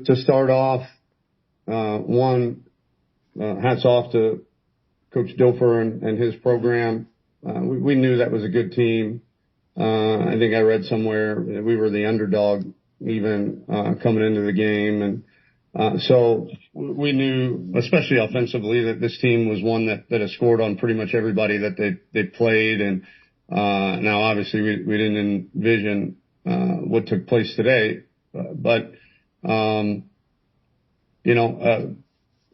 to start off, hats off to Coach Dilfer and his program. We knew that was a good team. I think I read somewhere we were the underdog even coming into the game. And so we knew, especially offensively, that this team was one that has scored on pretty much everybody that they played. And now, obviously, we didn't envision what took place today. But,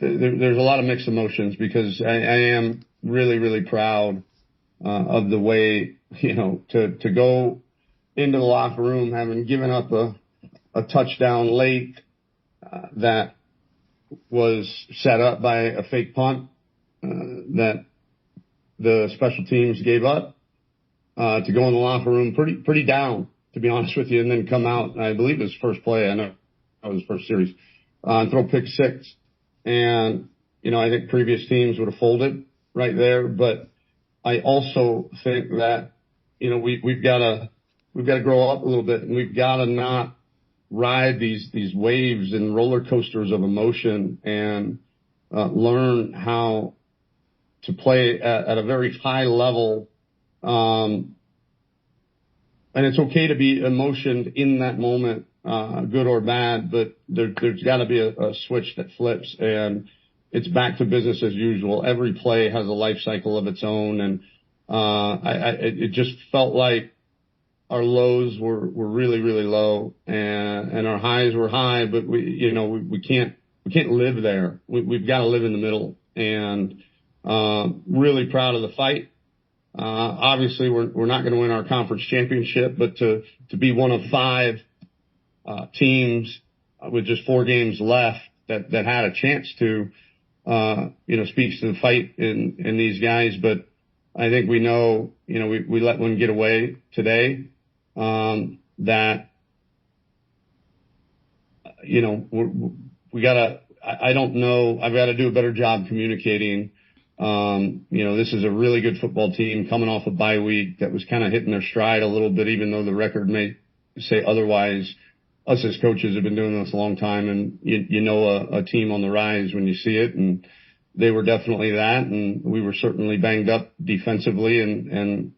there's a lot of mixed emotions because I am really, really proud of the way, to go into the locker room having given up a touchdown late that was set up by a fake punt that the special teams gave up, to go in the locker room pretty down, to be honest with you, and then come out, I believe it was first play, I know that was first series, and throw pick six. And, I think previous teams would have folded right there, but I also think that, we've got to grow up a little bit, and we've got to not ride these waves and roller coasters of emotion and learn how to play at a very high level. And it's okay to be emotioned in that moment, good or bad, but there's got to be a switch that flips, and it's back to business as usual. Every play has a life cycle of its own, and it just felt like our lows were really, really low, and our highs were high, but we can't live there. We've got to live in the middle, and really proud of the fight. Obviously we're not going to win our conference championship, but to be one of 5 teams with just 4 games left that had a chance to, speaks to the fight in these guys. But I think we know, we let one get away today, that, we gotta, I don't know, I've got to do a better job communicating. This is a really good football team coming off a bye week that was kind of hitting their stride a little bit, even though the record may say otherwise. Us as coaches have been doing this a long time, and a team on the rise when you see it, and they were definitely that, and we were certainly banged up defensively, and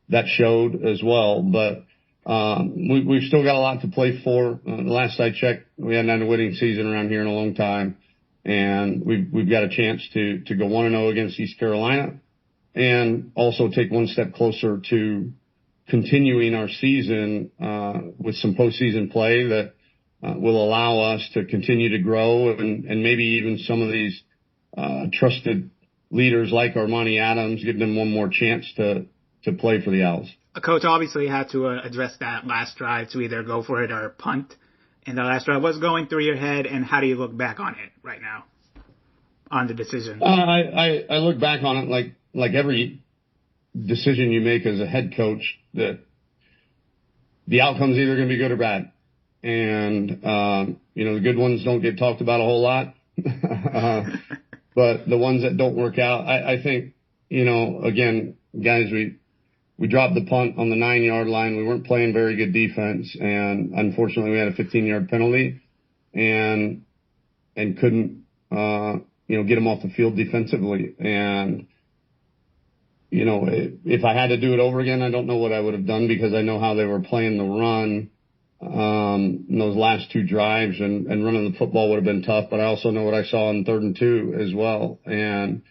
that showed as well. But we've still got a lot to play for. The last I checked, we hadn't had a winning season around here in a long time. And we've got a chance to go 1-0 against East Carolina, and also take one step closer to continuing our season with some postseason play that will allow us to continue to grow, and maybe even some of these trusted leaders like Armani Adams, give them one more chance to play for the Owls. Coach obviously had to address that last drive to either go for it or punt. And the last drive, what's going through your head, and how do you look back on it right now, on the decision? I look back on it like every decision you make as a head coach, that the outcome's either going to be good or bad. And, the good ones don't get talked about a whole lot. But the ones that don't work out, I think, again, guys, we dropped the punt on the 9-yard line. We weren't playing very good defense, and unfortunately we had a 15-yard penalty and couldn't, get them off the field defensively. And, if I had to do it over again, I don't know what I would have done, because I know how they were playing the run, in those last 2 drives, and running the football would have been tough. But I also know what I saw in 3rd and 2 as well. And,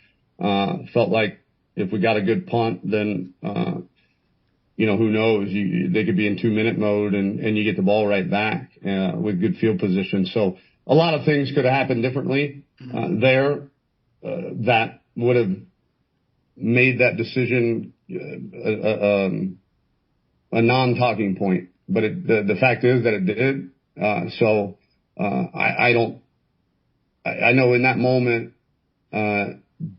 felt like if we got a good punt, then, who knows? They could be in 2-minute mode, and you get the ball right back with good field position. So a lot of things could have happened differently there that would have made that decision a non-talking point. But the fact is that it did. I know in that moment,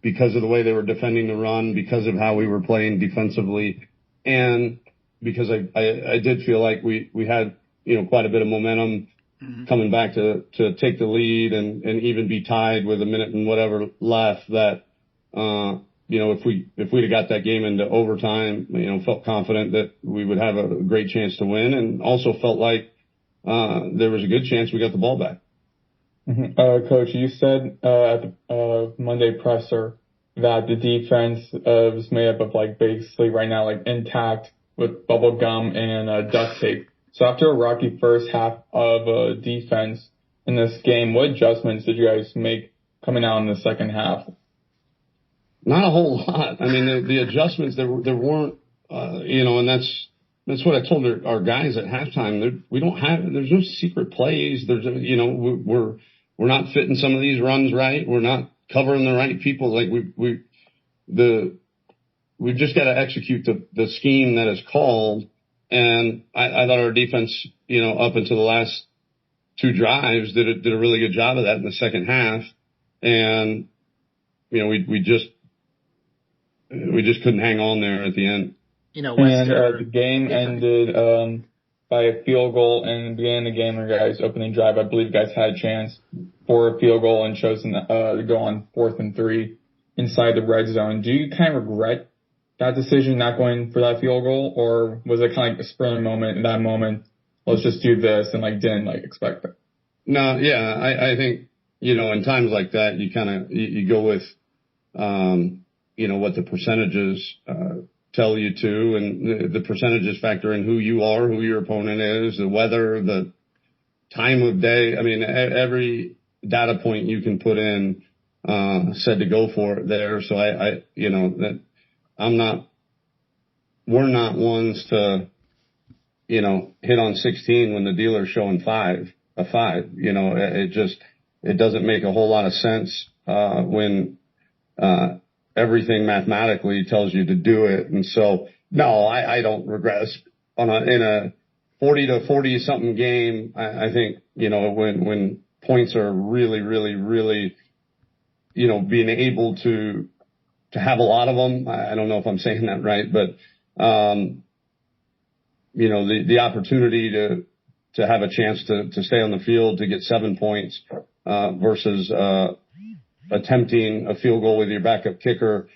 because of the way they were defending the run, because of how we were playing defensively, and because I did feel like we had, quite a bit of momentum coming back to take the lead and even be tied with a minute and whatever left, that, if we'd have got that game into overtime, felt confident that we would have a great chance to win, and also felt like, there was a good chance we got the ball back. Coach, you said at the Monday presser that the defense was made up of basically right now intact with bubble gum and duct tape. So after a rocky first half of defense in this game, what adjustments did you guys make coming out in the second half? Not a whole lot. I mean, the adjustments there weren't, and that's what I told our guys at halftime. There's no secret plays. We're not fitting some of these runs right. We're not covering the right people. We've just got to execute the scheme that is called. And I thought our defense, up until the last two drives did a really good job of that in the second half. And, we just couldn't hang on there at the end. The game ended by a field goal, and in the beginning of the game, your guys' opening drive, I believe you guys had a chance for a field goal and chosen to go on 4th and 3 inside the red zone. Do you kind of regret that decision, not going for that field goal, or was it kind of a spur moment in that moment? Let's just do this, and didn't expect it. No, yeah, I think in times like that, you kind of you go with what the percentages tell you to, and the percentages factor in who you are, who your opponent is, the weather, the time of day. I mean, every data point you can put in said to go for it there. So we're not ones to, hit on 16 when the dealer's showing a 5. It doesn't make a whole lot of sense when everything mathematically tells you to do it. And so, no, I don't regret it. In a 40 to 40 something game, I think, when points are really, really, really, being able to have a lot of them. I don't know if I'm saying that right, but, the opportunity to have a chance to stay on the field, to get 7 points, versus, attempting a field goal with your backup kicker,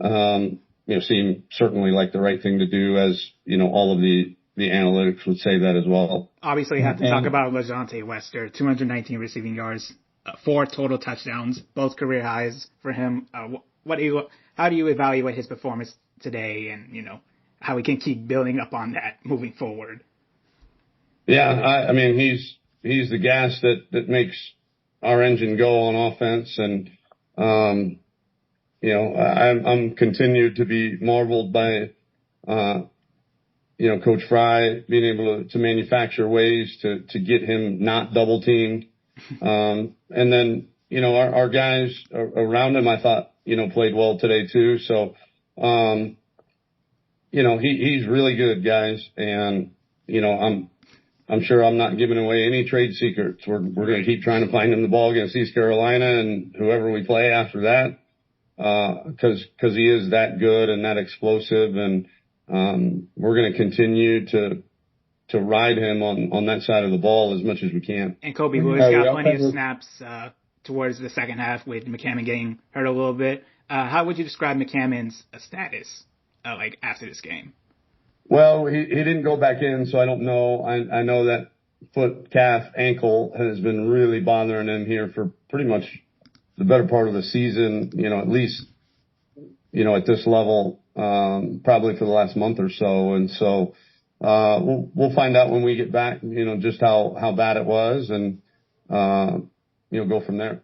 seemed certainly like the right thing to do, as, all of the analytics would say that as well. Obviously, you have to talk about LeJohntay Wester, 219 receiving yards, 4 total touchdowns, both career highs for him. How do you evaluate his performance today, and, how he can keep building up on that moving forward? Yeah, I mean, he's the gas that makes our engine go on offense. And, I'm continued to be marveled by, Coach Fry being able to manufacture ways to get him not double teamed. And then, our guys around him, I thought, played well today too. So, he's really good, guys. And, I'm sure I'm not giving away any trade secrets. We're going to keep trying to find him the ball against East Carolina and whoever we play after that, because he is that good and that explosive, and we're going to continue to ride him on that side of the ball as much as we can. And Kobe Lewis got plenty of snaps towards the second half with McCammon getting hurt a little bit. How would you describe McCammon's status after this game? Well, he didn't go back in, so I don't know. I know that foot, calf, ankle has been really bothering him here for pretty much the better part of the season, at least, at this level, probably for the last month or so. And so, we'll find out when we get back, just how bad it was, and, go from there.